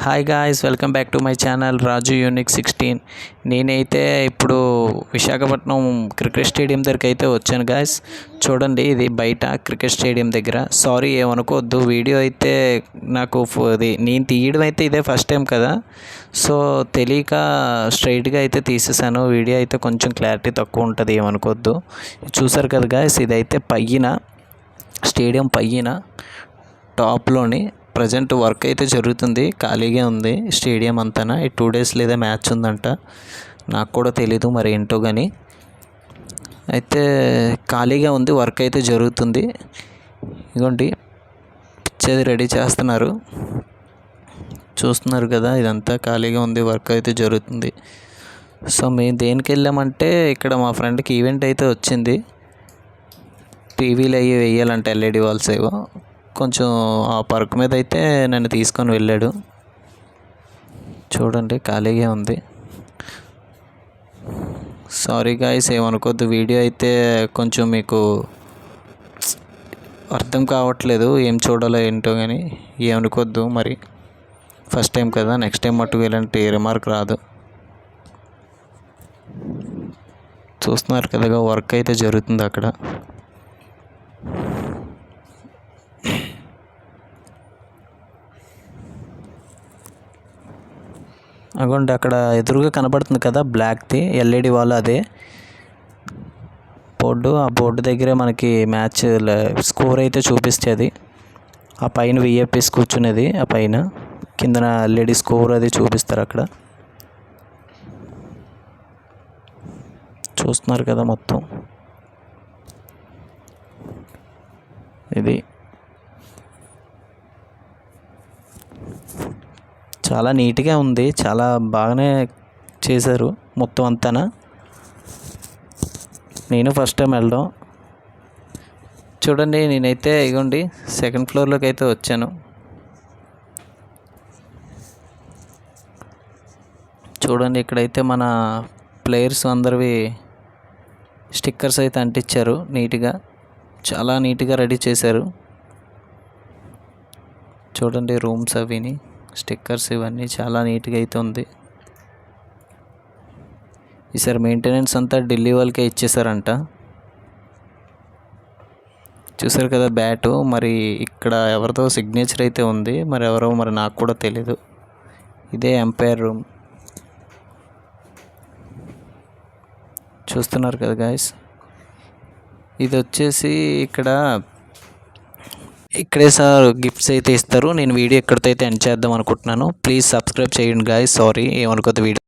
Hi guys, welcome back to my channel Raju unique 16. నేనైతే ఇప్పుడు Visakhapatnam cricket stadium దగ్గరికి అయితే వచ్చాను గాయ్స్. చూడండి, ఇది బయట క్రికెట్ స్టేడియం దగ్గర. సారీ, ఏమనుకోవద్దు, వీడియో అయితే నాకు నేను తీయడం అయితే ఇదే ఫస్ట్ టైం కదా, సో తెలియక స్ట్రైట్గా అయితే తీసేసాను. వీడియో అయితే కొంచెం క్లారిటీ తక్కువ ఉంటుంది, ఏమనుకోవద్దు. చూసారు కదా గాయ్స్, ఇదైతే పైన స్టేడియం పైన టాప్లోని ప్రజెంట్ వర్క్ అయితే జరుగుతుంది. ఖాళీగా ఉంది స్టేడియం అంతా. ఈ 2 days లేదా మ్యాచ్ ఉందంట, నాకు కూడా తెలీదు మరి ఏంటో కానీ. అయితే ఖాళీగా ఉంది, వర్క్ అయితే జరుగుతుంది. ఇదిగోండి, పిచ్ అది రెడీ చేస్తున్నారు, చూస్తున్నారు కదా. ఇదంతా ఖాళీగా ఉంది, వర్క్ అయితే జరుగుతుంది. సో మేము దేనికి వెళ్ళామంటే, ఇక్కడ మా ఫ్రెండ్కి ఈవెంట్ అయితే వచ్చింది. టీవీలు అవి వేయాలంటే LED వాల్స్ ఏవో, కొంచెం ఆ పర్క్ మీద అయితే నన్ను తీసుకొని వెళ్ళాడు. చూడండి, ఖాళీగా ఉంది. సారీ గాయ్స్, ఏమనుకోద్దు, వీడియో అయితే కొంచెం మీకు అర్థం కావట్లేదు, ఏం చూడాలో ఏంటో కానీ ఏమనుకోద్దు. మరి ఫస్ట్ టైం కదా, నెక్స్ట్ టైం మట్టుకు ఇలాంటి రిమార్క్ రాదు. చూస్తున్నారు కదా, వర్క్ అయితే జరుగుతుంది అక్కడ. అగోండి, అక్కడ ఎదురుగా కనబడుతుంది కదా బ్లాక్ది LED వాల్, అదే బోర్డు. ఆ బోర్డు దగ్గరే మనకి మ్యాచ్ స్కోర్ అయితే చూపిస్తుంది. ఆ పైన VIPs కూర్చునేది, ఆ పైన కిందన LED స్కోర్ అది చూపిస్తారు అక్కడ. చూస్తున్నారు కదా మొత్తం. ఇది చాలా నీట్గా ఉంది, చాలా బాగానే చేశారు మొత్తం అంతా. నేను ఫస్ట్ టైం వెళ్ళడం. చూడండి, నేనైతే ఇగోండి సెకండ్ ఫ్లోర్లోకి అయితే వచ్చాను. చూడండి, ఇక్కడైతే మన ప్లేయర్స్ అందరివి స్టిక్కర్స్ అయితే అంటించారు నీట్గా, చాలా నీట్గా రెడీ చేశారు. చూడండి, రూమ్స్ అవిని స్టిక్కర్స్ ఇవన్నీ చాలా నీట్గా అయితే ఉంది. ఈసారి మెయింటెనెన్స్ అంతా ఢిల్లీ వాళ్ళకే ఇచ్చేసారంట. చూసారు కదా బ్యాటు, మరి ఇక్కడ ఎవరితో సిగ్నేచర్ అయితే ఉంది, మరి ఎవరో మరి నాకు కూడా తెలీదు. ఇదే ఎంపైర్ రూమ్, చూస్తున్నారు కదా గాయస్. ఇది వచ్చేసి ఇక్కడే సార్ గిఫ్ట్స్ అయితే ఇస్తారు. నేను వీడియో ఎక్కడితో అయితే ఎండ్ చేద్దాం అనుకుంటున్నాను. ప్లీజ్ సబ్స్క్రైబ్ చేయండి గాయస్. సారీ, ఏమనుకోద్దు వీడియో